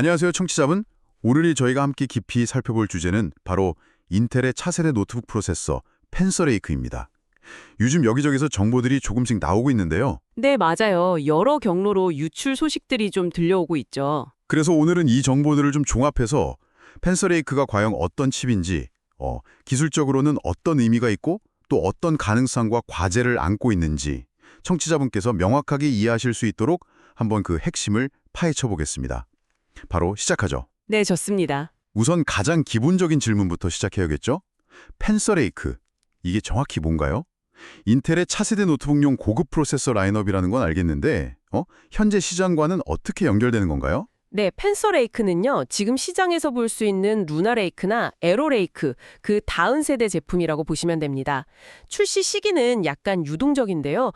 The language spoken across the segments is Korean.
안녕하세요, 청취자분. 오늘이 저희가 함께 깊이 살펴볼 주제는 바로 인텔의 차세대 노트북 프로세서 펜서레이크입니다. 요즘 여기저기서 정보들이 조금씩 나오고 있는데요. 네, 맞아요. 여러 경로로 유출 소식들이 좀 들려오고 있죠. 그래서 오늘은 이 정보들을 좀 종합해서 펜서레이크가 과연 어떤 칩인지, 기술적으로는 어떤 의미가 있고 또 어떤 가능성과 과제를 안고 있는지 청취자분께서 명확하게 이해하실 수 있도록 한번 그 핵심을 파헤쳐 보겠습니다. 바로 시작하죠. 네, 좋습니다. 우선 가장 기본적인 질문부터 시작해야겠죠? 펜서레이크, 이게 정확히 뭔가요? 인텔의 차세대 노트북용 고급 프로세서 라인업이라는 건 알겠는데 현재 시장과는 어떻게 연결되는 건가요? 네, 펜서레이크는요, 지금 시장에서 볼 수 있는 루나레이크나 에로레이크, 그 다음 세대 제품이라고 보시면 됩니다. 출시 시기는 약간 유동적인데요.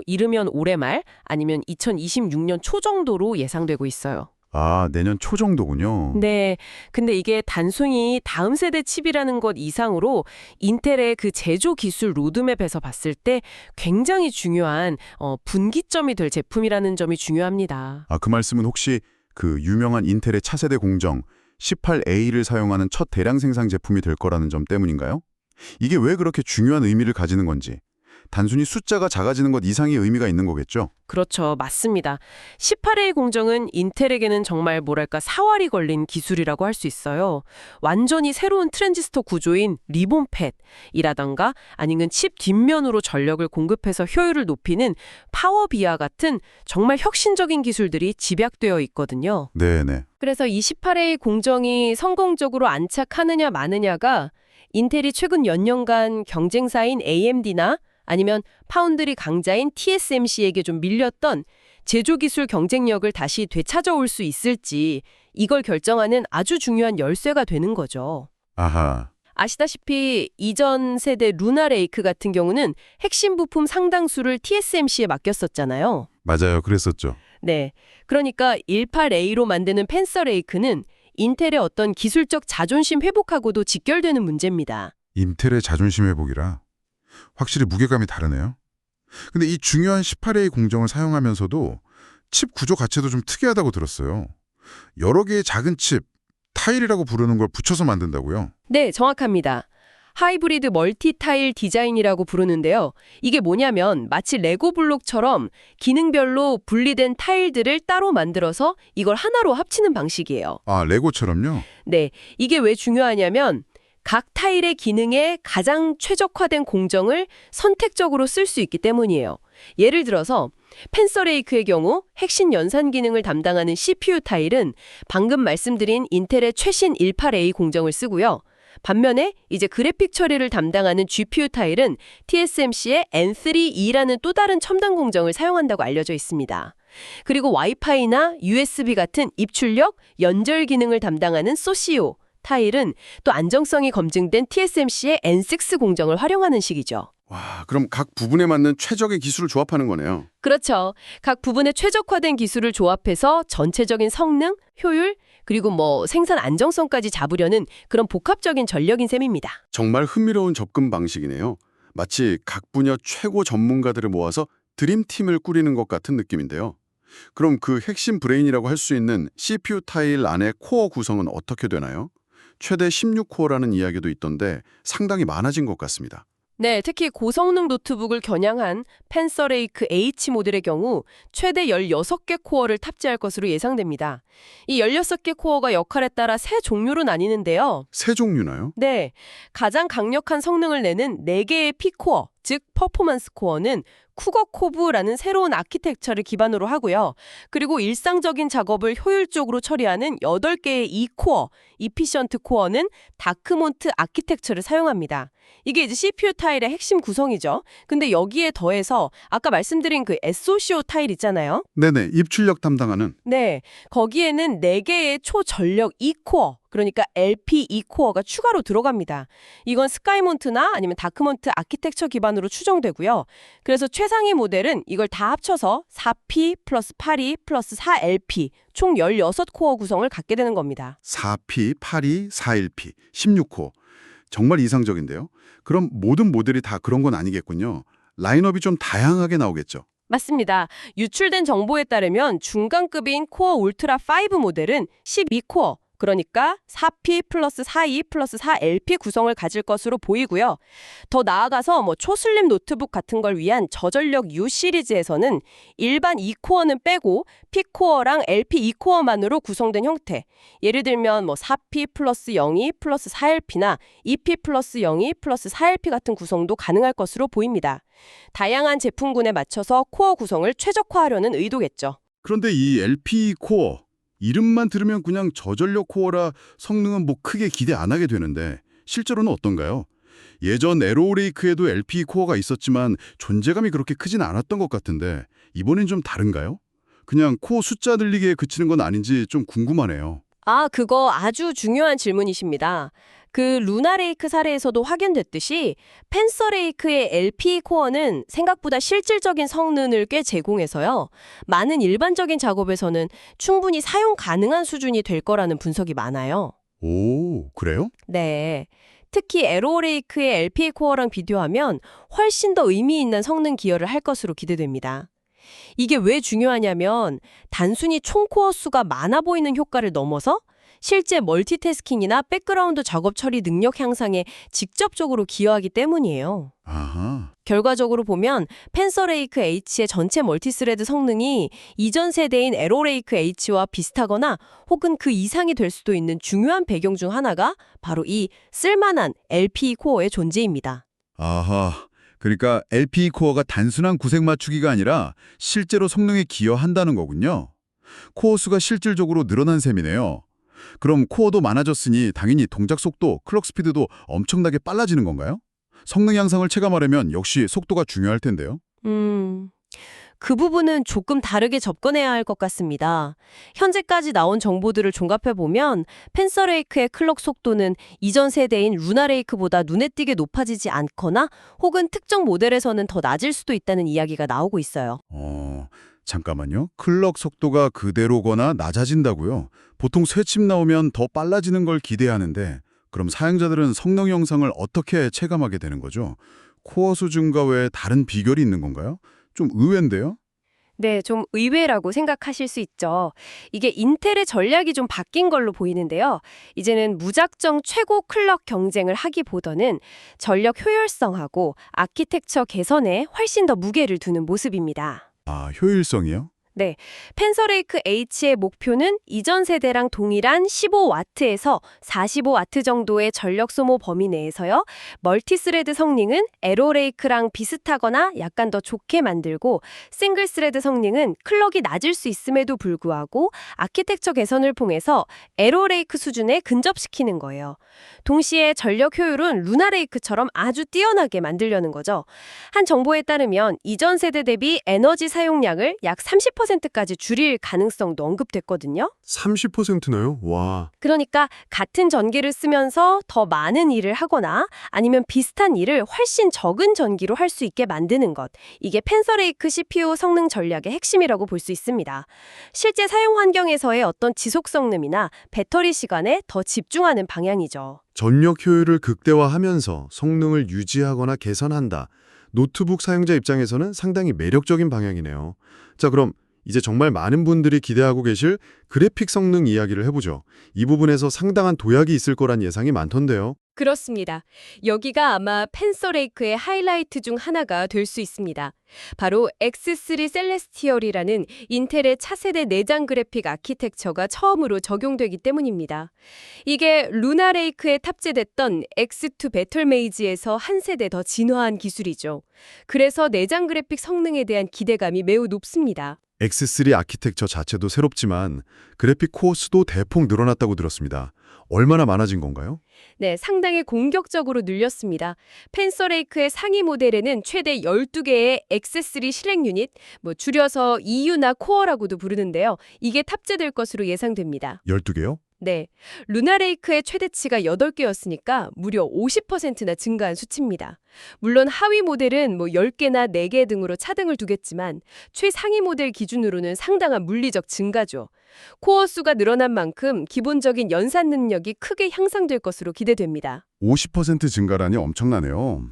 이르면 올해 말 아니면 2026년 초 정도로 예상되고 있어요. 아, 내년 초 정도군요. 네, 근데 이게 단순히 다음 세대 칩이라는 것 이상으로 인텔의 그 제조 기술 로드맵에서 봤을 때 굉장히 중요한 분기점이 될 제품이라는 점이 중요합니다. 아, 그 말씀은 혹시 그 유명한 인텔의 차세대 공정 18A를 사용하는 첫 대량 생산 제품이 될 거라는 점 때문인가요? 이게 왜 그렇게 중요한 의미를 가지는 건지, 단순히 숫자가 작아지는 것 이상의 의미가 있는 거겠죠? 그렇죠. 맞습니다. 18A 공정은 인텔에게는 정말 뭐랄까 사활이 걸린 기술이라고 할 수 있어요. 완전히 새로운 트랜지스터 구조인 리본팻이라던가 아니면 칩 뒷면으로 전력을 공급해서 효율을 높이는 파워비아 같은 정말 혁신적인 기술들이 집약되어 있거든요. 네네. 그래서 이 18A 공정이 성공적으로 안착하느냐 마느냐가 인텔이 최근 몇 년간 경쟁사인 AMD나 아니면 파운드리 강자인 TSMC에게 좀 밀렸던 제조기술 경쟁력을 다시 되찾아올 수 있을지 이걸 결정하는 아주 중요한 열쇠가 되는 거죠. 아하. 아시다시피 이전 세대 루나레이크 같은 경우는 핵심 부품 상당수를 TSMC에 맡겼었잖아요. 맞아요. 그랬었죠. 네, 그러니까 18A로 만드는 펜서레이크는 인텔의 어떤 기술적 자존심 회복하고도 직결되는 문제입니다. 인텔의 자존심 회복이라 확실히 무게감이 다르네요. 근데 이 중요한 18A 공정을 사용하면서도 칩 구조 자체도 좀 특이하다고 들었어요. 여러 개의 작은 칩, 타일이라고 부르는 걸 붙여서 만든다고요? 네, 정확합니다. 하이브리드 멀티타일 디자인이라고 부르는데요. 이게 뭐냐면 마치 레고 블록처럼 기능별로 분리된 타일들을 따로 만들어서 이걸 하나로 합치는 방식이에요. 아, 레고처럼요? 네, 이게 왜 중요하냐면 각 타일의 기능에 가장 최적화된 공정을 선택적으로 쓸 수 있기 때문이에요. 예를 들어서 펜서레이크의 경우 핵심 연산 기능을 담당하는 CPU 타일은 방금 말씀드린 인텔의 최신 18A 공정을 쓰고요. 반면에 이제 그래픽 처리를 담당하는 GPU 타일은 TSMC의 N3E라는 또 다른 첨단 공정을 사용한다고 알려져 있습니다. 그리고 와이파이나 USB 같은 입출력, 연결 기능을 담당하는 소시오 타일은 또 안정성이 검증된 TSMC의 N6 공정을 활용하는 식이죠. 와, 그럼 각 부분에 맞는 최적의 기술을 조합하는 거네요. 그렇죠. 각 부분의 최적화된 기술을 조합해서 전체적인 성능, 효율, 그리고 생산 안정성까지 잡으려는 그런 복합적인 전력인 셈입니다. 정말 흥미로운 접근 방식이네요. 마치 각 분야 최고 전문가들을 모아서 드림팀을 꾸리는 것 같은 느낌인데요. 그럼 그 핵심 브레인이라고 할 수 있는 CPU 타일 안의 코어 구성은 어떻게 되나요? 최대 16코어라는 이야기도 있던데 상당히 많아진 것 같습니다. 네, 특히 고성능 노트북을 겨냥한 펜서레이크 H 모델의 경우 최대 16개 코어를 탑재할 것으로 예상됩니다. 이 16개 코어가 역할에 따라 세 종류로 나뉘는데요. 세 종류나요? 네, 가장 강력한 성능을 내는 4개의 P코어, 즉 퍼포먼스 코어는 쿠거코브라는 새로운 아키텍처를 기반으로 하고요. 그리고 일상적인 작업을 효율적으로 처리하는 8개의 E코어, 이피션트 코어는 다크몬트 아키텍처를 사용합니다. 이게 이제 CPU 타일의 핵심 구성이죠. 근데 여기에 더해서 아까 말씀드린 그 SOCO 타일 있잖아요. 네네, 입출력 담당하는. 네, 거기에는 4개의 초전력 E코어, 그러니까 LP E코어가 추가로 들어갑니다. 이건 스카이몬트나 아니면 다크몬트 아키텍처 기반으로 추정되고요. 그래서 최상위 모델은 이걸 다 합쳐서 4P 플러스 8E 플러스 4LP 총 16코어 구성을 갖게 되는 겁니다. 4P, 8E, 4LP, 16코어. 정말 이상적인데요. 그럼 모든 모델이 다 그런 건 아니겠군요. 라인업이 좀 다양하게 나오겠죠. 맞습니다. 유출된 정보에 따르면 중간급인 코어 울트라 5 모델은 12코어, 그러니까 4P 플러스 4E 플러스 4LP 구성을 가질 것으로 보이고요. 더 나아가서 초슬림 노트북 같은 걸 위한 저전력 U 시리즈에서는 일반 2코어는 빼고 P코어랑 LP 2코어만으로 구성된 형태. 예를 들면 4P 플러스 02 플러스 4LP나 2P 플러스 02 플러스 4LP 같은 구성도 가능할 것으로 보입니다. 다양한 제품군에 맞춰서 코어 구성을 최적화하려는 의도겠죠. 그런데 이 LP 코어, 이름만 들으면 그냥 저전력 코어라 성능은 크게 기대 안 하게 되는데 실제로는 어떤가요? 예전 에로레이크에도 LP 코어가 있었지만 존재감이 그렇게 크진 않았던 것 같은데 이번엔 좀 다른가요? 그냥 코어 숫자 늘리기에 그치는 건 아닌지 좀 궁금하네요. 그거 아주 중요한 질문이십니다. 그 루나레이크 사례에서도 확인됐듯이 펜서레이크의 LP 코어는 생각보다 실질적인 성능을 꽤 제공해서요. 많은 일반적인 작업에서는 충분히 사용 가능한 수준이 될 거라는 분석이 많아요. 오, 그래요? 네. 특히 에로레이크의 LP 코어랑 비교하면 훨씬 더 의미 있는 성능 기여를 할 것으로 기대됩니다. 이게 왜 중요하냐면 단순히 총 코어 수가 많아 보이는 효과를 넘어서 실제 멀티태스킹이나 백그라운드 작업 처리 능력 향상에 직접적으로 기여하기 때문이에요. 아하. 결과적으로 보면 펜서레이크 H의 전체 멀티스레드 성능이 이전 세대인 에로레이크 H와 비슷하거나 혹은 그 이상이 될 수도 있는 중요한 배경 중 하나가 바로 이 쓸만한 LP 코어의 존재입니다. 아하. 그러니까 LP 코어가 단순한 구색 맞추기가 아니라 실제로 성능에 기여한다는 거군요. 코어 수가 실질적으로 늘어난 셈이네요. 그럼 코어도 많아졌으니 당연히 동작 속도, 클럭 스피드도 엄청나게 빨라지는 건가요? 성능 향상을 체감하려면 역시 속도가 중요할 텐데요. 그 부분은 조금 다르게 접근해야 할 것 같습니다. 현재까지 나온 정보들을 종합해보면 펜서레이크의 클럭 속도는 이전 세대인 루나레이크보다 눈에 띄게 높아지지 않거나 혹은 특정 모델에서는 더 낮을 수도 있다는 이야기가 나오고 있어요. 잠깐만요. 클럭 속도가 그대로거나 낮아진다고요? 보통 쇠칩 나오면 더 빨라지는 걸 기대하는데 그럼 사용자들은 성능 향상을 어떻게 체감하게 되는 거죠? 코어 수 증가 외에 다른 비결이 있는 건가요? 좀 의외인데요? 네, 좀 의외라고 생각하실 수 있죠. 이게 인텔의 전략이 좀 바뀐 걸로 보이는데요. 이제는 무작정 최고 클럭 경쟁을 하기보다는 전력 효율성하고 아키텍처 개선에 훨씬 더 무게를 두는 모습입니다. 아, 효율성이요? 네, 펜서레이크 H의 목표는 이전 세대랑 동일한 15W에서 45W 정도의 전력 소모 범위 내에서요. 멀티스레드 성능은 에로레이크랑 비슷하거나 약간 더 좋게 만들고 싱글스레드 성능은 클럭이 낮을 수 있음에도 불구하고 아키텍처 개선을 통해서 에로레이크 수준에 근접시키는 거예요. 동시에 전력 효율은 루나레이크처럼 아주 뛰어나게 만들려는 거죠. 한 정보에 따르면 이전 세대 대비 에너지 사용량을 약 30%까지 줄일 가능성도 언급됐거든요. 30%나요? 와. 그러니까 같은 전기를 쓰면서 더 많은 일을 하거나 아니면 비슷한 일을 훨씬 적은 전기로 할 수 있게 만드는 것. 이게 펜서레이크 CPU 성능 전략의 핵심이라고 볼 수 있습니다. 실제 사용 환경에서의 어떤 지속 성능이나 배터리 시간에 더 집중하는 방향이죠. 전력 효율을 극대화하면서 성능을 유지하거나 개선한다. 노트북 사용자 입장에서는 상당히 매력적인 방향이네요. 자, 그럼 이제 정말 많은 분들이 기대하고 계실 그래픽 성능 이야기를 해보죠. 이 부분에서 상당한 도약이 있을 거란 예상이 많던데요. 그렇습니다. 여기가 아마 펜서레이크의 하이라이트 중 하나가 될 수 있습니다. 바로 X3 셀레스티얼이라는 인텔의 차세대 내장 그래픽 아키텍처가 처음으로 적용되기 때문입니다. 이게 루나레이크에 탑재됐던 X2 배틀메이즈에서 한 세대 더 진화한 기술이죠. 그래서 내장 그래픽 성능에 대한 기대감이 매우 높습니다. X3 아키텍처 자체도 새롭지만 그래픽 코어 수도 대폭 늘어났다고 들었습니다. 얼마나 많아진 건가요? 네, 상당히 공격적으로 늘렸습니다. 펜서레이크의 상위 모델에는 최대 12개의 X3 실행 유닛, 줄여서 EU나 코어라고도 부르는데요. 이게 탑재될 것으로 예상됩니다. 12개요? 네, 루나레이크의 최대치가 8개였으니까 무려 50%나 증가한 수치입니다. 물론 하위 모델은 10개나 4개 등으로 차등을 두겠지만 최상위 모델 기준으로는 상당한 물리적 증가죠. 코어 수가 늘어난 만큼 기본적인 연산 능력이 크게 향상될 것으로 기대됩니다. 50% 증가라니 엄청나네요.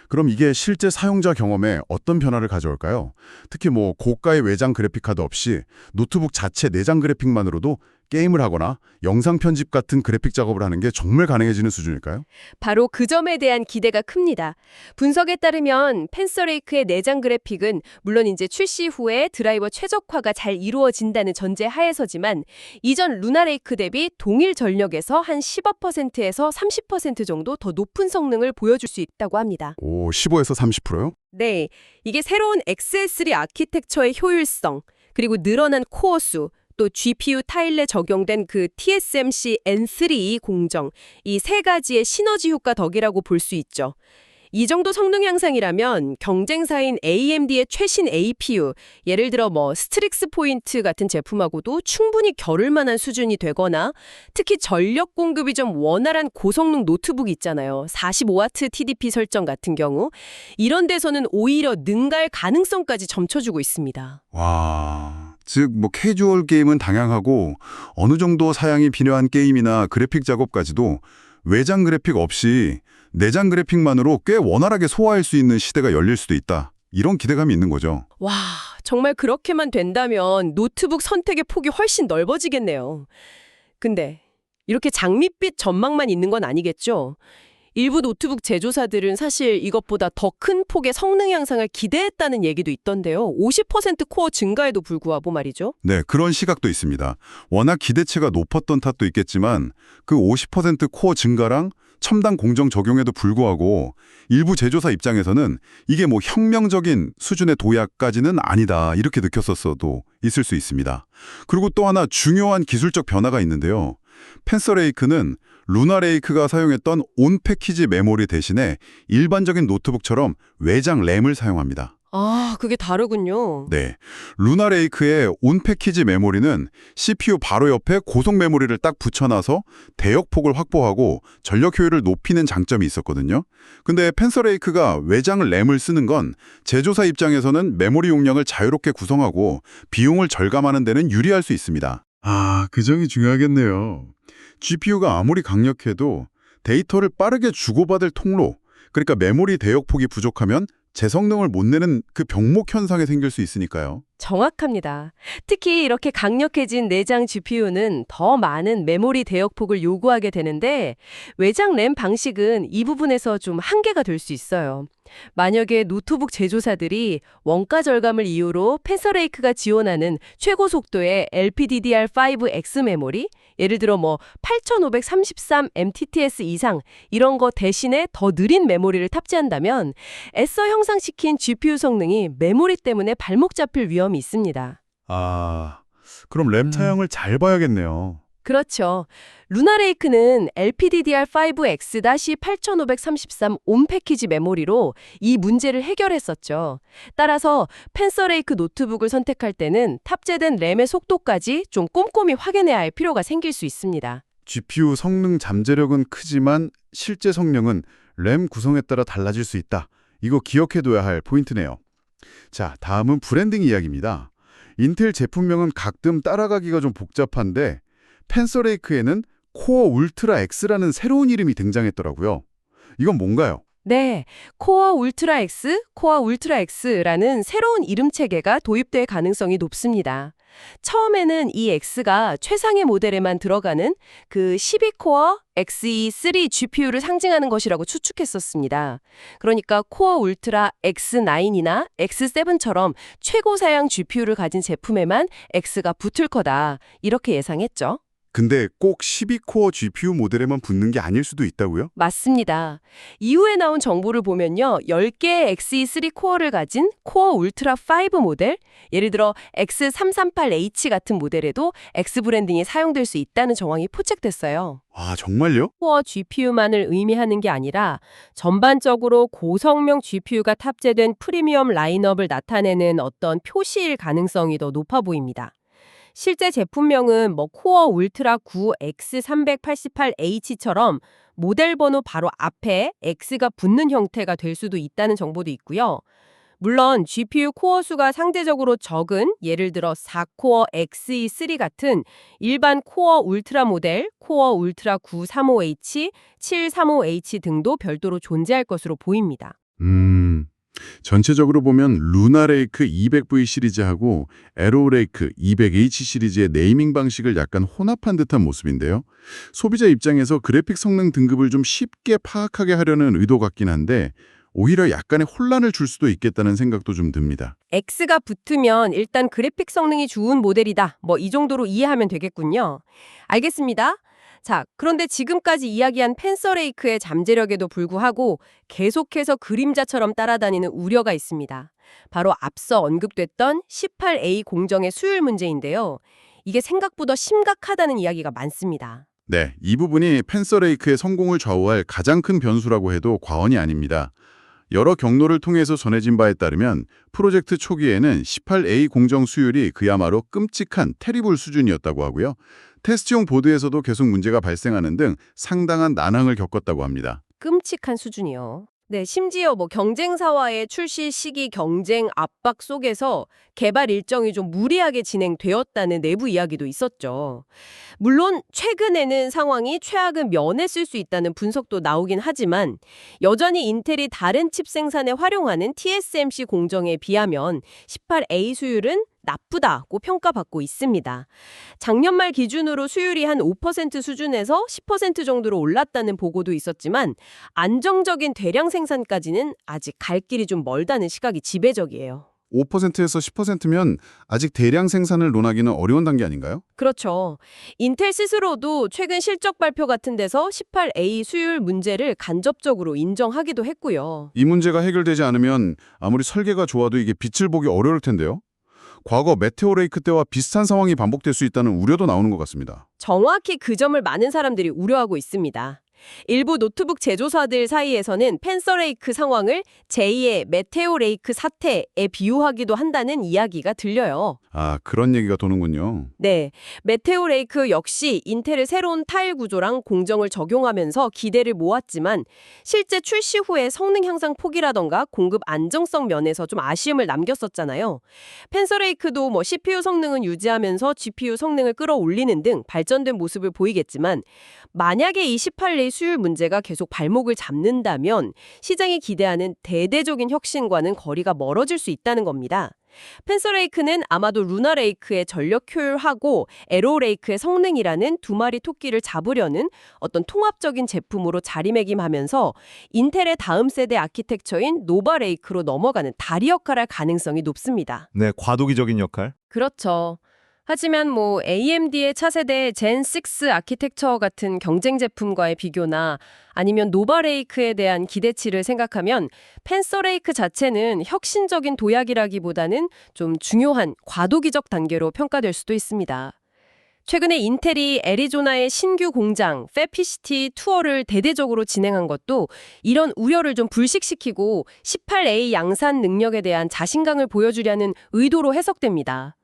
그럼 이게 실제 사용자 경험에 어떤 변화를 가져올까요? 특히 고가의 외장 그래픽카드 없이 노트북 자체 내장 그래픽만으로도 게임을 하거나 영상 편집 같은 그래픽 작업을 하는 게 정말 가능해지는 수준일까요? 바로 그 점에 대한 기대가 큽니다. 분석에 따르면 펜서레이크의 내장 그래픽은 물론 이제 출시 후에 드라이버 최적화가 잘 이루어진다는 전제 하에서지만 이전 루나레이크 대비 동일 전력에서 한 15%에서 30% 정도 더 높은 성능을 보여줄 수 있다고 합니다. 오, 15에서 30%요? 네, 이게 새로운 XS3 아키텍처의 효율성, 그리고 늘어난 코어 수, 또 GPU 타일에 적용된 그 TSMC N3 공정, 이 세 가지의 시너지 효과 덕이라고 볼 수 있죠. 이 정도 성능 향상이라면 경쟁사인 AMD의 최신 APU, 예를 들어 스트릭스 포인트 같은 제품하고도 충분히 겨룰 만한 수준이 되거나 특히 전력 공급이 좀 원활한 고성능 노트북 있잖아요. 45W TDP 설정 같은 경우 이런 데서는 오히려 능가할 가능성까지 점쳐주고 있습니다. 와, 즉 캐주얼 게임은 다양하고 어느 정도 사양이 필요한 게임이나 그래픽 작업까지도 외장 그래픽 없이 내장 그래픽만으로 꽤 원활하게 소화할 수 있는 시대가 열릴 수도 있다. 이런 기대감이 있는 거죠. 와, 정말 그렇게만 된다면 노트북 선택의 폭이 훨씬 넓어지겠네요. 근데 이렇게 장밋빛 전망만 있는 건 아니겠죠? 일부 노트북 제조사들은 사실 이것보다 더 큰 폭의 성능 향상을 기대했다는 얘기도 있던데요. 50% 코어 증가에도 불구하고 말이죠. 네, 그런 시각도 있습니다. 워낙 기대치가 높았던 탓도 있겠지만 그 50% 코어 증가랑 첨단 공정 적용에도 불구하고 일부 제조사 입장에서는 이게 혁명적인 수준의 도약까지는 아니다 이렇게 느꼈었어도 있을 수 있습니다. 그리고 또 하나 중요한 기술적 변화가 있는데요. 펜서레이크는 루나레이크가 사용했던 온 패키지 메모리 대신에 일반적인 노트북처럼 외장 램을 사용합니다. 아, 그게 다르군요. 네, 루나레이크의 온 패키지 메모리는 CPU 바로 옆에 고속 메모리를 딱 붙여놔서 대역폭을 확보하고 전력 효율을 높이는 장점이 있었거든요. 근데 펜서레이크가 외장 램을 쓰는 건 제조사 입장에서는 메모리 용량을 자유롭게 구성하고 비용을 절감하는 데는 유리할 수 있습니다. 아, 그 점이 중요하겠네요. GPU가 아무리 강력해도 데이터를 빠르게 주고받을 통로, 그러니까 메모리 대역폭이 부족하면 제 성능을 못 내는 그 병목 현상이 생길 수 있으니까요. 정확합니다. 특히 이렇게 강력해진 내장 GPU는 더 많은 메모리 대역폭을 요구하게 되는데 외장 램 방식은 이 부분에서 좀 한계가 될 수 있어요. 만약에 노트북 제조사들이 원가 절감을 이유로 펜서레이크가 지원하는 최고 속도의 LPDDR5X 메모리, 예를 들어 8533 MTTS 이상 이런 거 대신에 더 느린 메모리를 탑재한다면 애써 형상시킨 GPU 성능이 메모리 때문에 발목 잡힐 위험이 있습니다. 아, 그럼 램 사양을 잘 봐야겠네요. 그렇죠. 루나레이크는 LPDDR5X-8533 온 패키지 메모리로 이 문제를 해결했었죠. 따라서 펜서레이크 노트북을 선택할 때는 탑재된 램의 속도까지 좀 꼼꼼히 확인해야 할 필요가 생길 수 있습니다. GPU 성능 잠재력은 크지만 실제 성능은 램 구성에 따라 달라질 수 있다. 이거 기억해둬야 할 포인트네요. 자, 다음은 브랜딩 이야기입니다. 인텔 제품명은 가끔 따라가기가 좀 복잡한데 펜서레이크에는 코어 울트라 X라는 새로운 이름이 등장했더라고요. 이건 뭔가요? 네, 코어 울트라 X, 코어 울트라 X라는 새로운 이름 체계가 도입될 가능성이 높습니다. 처음에는 이 X가 최상의 모델에만 들어가는 그 12코어 Xe3 GPU를 상징하는 것이라고 추측했었습니다. 그러니까 코어 울트라 X9이나 X7처럼 최고 사양 GPU를 가진 제품에만 X가 붙을 거다. 이렇게 예상했죠. 근데 꼭 12코어 GPU 모델에만 붙는 게 아닐 수도 있다고요? 맞습니다. 이후에 나온 정보를 보면요. 10개의 Xe3 코어를 가진 코어 울트라 5 모델, 예를 들어 X338H 같은 모델에도 X 브랜딩이 사용될 수 있다는 정황이 포착됐어요. 아, 정말요? 코어 GPU만을 의미하는 게 아니라 전반적으로 고성능 GPU가 탑재된 프리미엄 라인업을 나타내는 어떤 표시일 가능성이 더 높아 보입니다. 실제 제품명은 코어 울트라 9 X388H처럼 모델 번호 바로 앞에 X가 붙는 형태가 될 수도 있다는 정보도 있고요. 물론 GPU 코어 수가 상대적으로 적은 예를 들어 4코어 Xe3 같은 일반 코어 울트라 모델, 코어 울트라 935H, 735H 등도 별도로 존재할 것으로 보입니다. 전체적으로 보면 루나레이크 200V 시리즈하고 에로레이크 200H 시리즈의 네이밍 방식을 약간 혼합한 듯한 모습인데요. 소비자 입장에서 그래픽 성능 등급을 좀 쉽게 파악하게 하려는 의도 같긴 한데 오히려 약간의 혼란을 줄 수도 있겠다는 생각도 좀 듭니다. X가 붙으면 일단 그래픽 성능이 좋은 모델이다. 뭐 이 정도로 이해하면 되겠군요. 알겠습니다. 자, 그런데 지금까지 이야기한 펜서레이크의 잠재력에도 불구하고 계속해서 그림자처럼 따라다니는 우려가 있습니다. 바로 앞서 언급됐던 18A 공정의 수율 문제인데요. 이게 생각보다 심각하다는 이야기가 많습니다. 네, 이 부분이 펜서레이크의 성공을 좌우할 가장 큰 변수라고 해도 과언이 아닙니다. 여러 경로를 통해서 전해진 바에 따르면 프로젝트 초기에는 18A 공정 수율이 그야말로 끔찍한 테리블 수준이었다고 하고요. 테스트용 보드에서도 계속 문제가 발생하는 등 상당한 난항을 겪었다고 합니다. 끔찍한 수준이요. 네, 심지어 경쟁사와의 출시 시기 경쟁 압박 속에서 개발 일정이 좀 무리하게 진행되었다는 내부 이야기도 있었죠. 물론 최근에는 상황이 최악은 면했을 수 있다는 분석도 나오긴 하지만 여전히 인텔이 다른 칩 생산에 활용하는 TSMC 공정에 비하면 18A 수율은 나쁘다고 평가받고 있습니다. 작년 말 기준으로 수율이 한 5% 수준에서 10% 정도로 올랐다는 보고도 있었지만 안정적인 대량 생산까지는 아직 갈 길이 좀 멀다는 시각이 지배적이에요. 5%에서 10%면 아직 대량 생산을 논하기는 어려운 단계 아닌가요? 그렇죠. 인텔 스스로도 최근 실적 발표 같은 데서 18A 수율 문제를 간접적으로 인정하기도 했고요. 이 문제가 해결되지 않으면 아무리 설계가 좋아도 이게 빛을 보기 어려울 텐데요. 과거 메테오 레이크 때와 비슷한 상황이 반복될 수 있다는 우려도 나오는 것 같습니다. 정확히 그 점을 많은 사람들이 우려하고 있습니다. 일부 노트북 제조사들 사이에서는 펜서레이크 상황을 제2의 메테오 레이크 사태에 비유하기도 한다는 이야기가 들려요. 아, 그런 얘기가 도는군요. 네, 메테오 레이크 역시 인텔의 새로운 타일 구조랑 공정을 적용하면서 기대를 모았지만 실제 출시 후에 성능 향상 폭이라던가 공급 안정성 면에서 좀 아쉬움을 남겼었잖아요. 펜서레이크도 CPU 성능은 유지하면서 GPU 성능을 끌어올리는 등 발전된 모습을 보이겠지만 만약에 이 18A 수율 문제가 계속 발목을 잡는다면 시장이 기대하는 대대적인 혁신과는 거리가 멀어질 수 있다는 겁니다. 펜서레이크는 아마도 루나레이크의 전력 효율하고 에로레이크의 성능이라는 두 마리 토끼를 잡으려는 어떤 통합적인 제품으로 자리매김하면서 인텔의 다음 세대 아키텍처인 노바레이크로 넘어가는 다리 역할을 할 가능성이 높습니다. 네, 과도기적인 역할. 그렇죠. 하지만 AMD의 차세대 젠6 아키텍처 같은 경쟁 제품과의 비교나 아니면 노바레이크에 대한 기대치를 생각하면 펜서레이크 자체는 혁신적인 도약이라기보다는 좀 중요한 과도기적 단계로 평가될 수도 있습니다. 최근에 인텔이 애리조나의 신규 공장 패피시티 투어를 대대적으로 진행한 것도 이런 우려를 좀 불식시키고 18A 양산 능력에 대한 자신감을 보여주려는 의도로 해석됩니다.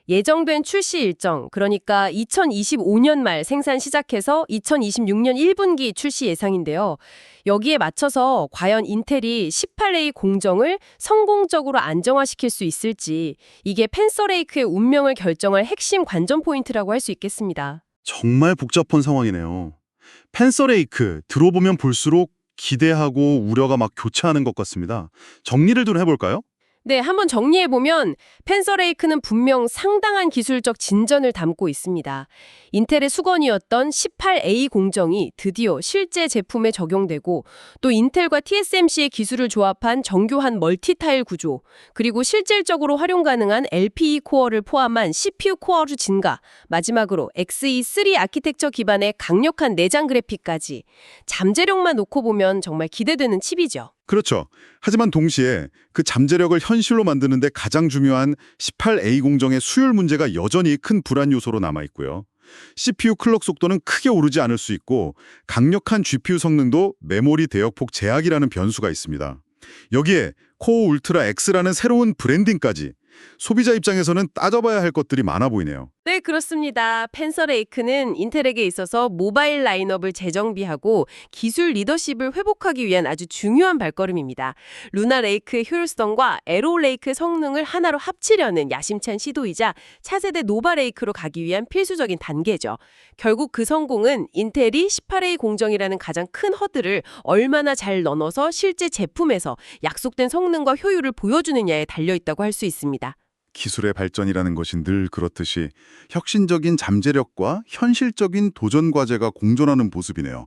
예정된 출시 일정, 그러니까 2025년 말 생산 시작해서 2026년 1분기 출시 예상인데요. 여기에 맞춰서 과연 인텔이 18A 공정을 성공적으로 안정화시킬 수 있을지 이게 펜서레이크의 운명을 결정할 핵심 관전 포인트라고 할 수 있겠습니다. 정말 복잡한 상황이네요. 펜서레이크 들어보면 볼수록 기대하고 우려가 막 교차하는 것 같습니다. 정리를 좀 해볼까요? 네, 한번 정리해보면 펜서레이크는 분명 상당한 기술적 진전을 담고 있습니다. 인텔의 수건이었던 18A 공정이 드디어 실제 제품에 적용되고 또 인텔과 TSMC의 기술을 조합한 정교한 멀티타일 구조 그리고 실질적으로 활용 가능한 LPE 코어를 포함한 CPU 코어 수 증가 마지막으로 Xe3 아키텍처 기반의 강력한 내장 그래픽까지 잠재력만 놓고 보면 정말 기대되는 칩이죠. 그렇죠. 하지만 동시에 그 잠재력을 현실로 만드는데 가장 중요한 18A 공정의 수율 문제가 여전히 큰 불안 요소로 남아있고요. CPU 클럭 속도는 크게 오르지 않을 수 있고 강력한 GPU 성능도 메모리 대역폭 제약이라는 변수가 있습니다. 여기에 코어 울트라 X라는 새로운 브랜딩까지 소비자 입장에서는 따져봐야 할 것들이 많아 보이네요. 네, 그렇습니다. 펜서레이크는 인텔에게 있어서 모바일 라인업을 재정비하고 기술 리더십을 회복하기 위한 아주 중요한 발걸음입니다. 루나 레이크의 효율성과 에로 레이크의 성능을 하나로 합치려는 야심찬 시도이자 차세대 노바 레이크로 가기 위한 필수적인 단계죠. 결국 그 성공은 인텔이 18A 공정이라는 가장 큰 허들을 얼마나 잘 넘어서 실제 제품에서 약속된 성능과 효율을 보여주느냐에 달려있다고 할 수 있습니다. 기술의 발전이라는 것이 늘 그렇듯이 혁신적인 잠재력과 현실적인 도전 과제가 공존하는 모습이네요.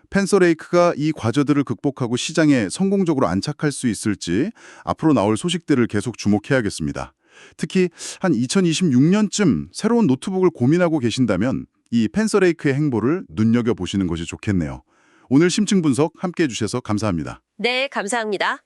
펜서레이크가 이 과제들을 극복하고 시장에 성공적으로 안착할 수 있을지 앞으로 나올 소식들을 계속 주목해야겠습니다. 특히 한 2026년쯤 새로운 노트북을 고민하고 계신다면 이 펜서레이크의 행보를 눈여겨보시는 것이 좋겠네요. 오늘 심층 분석 함께해 주셔서 감사합니다. 네, 감사합니다.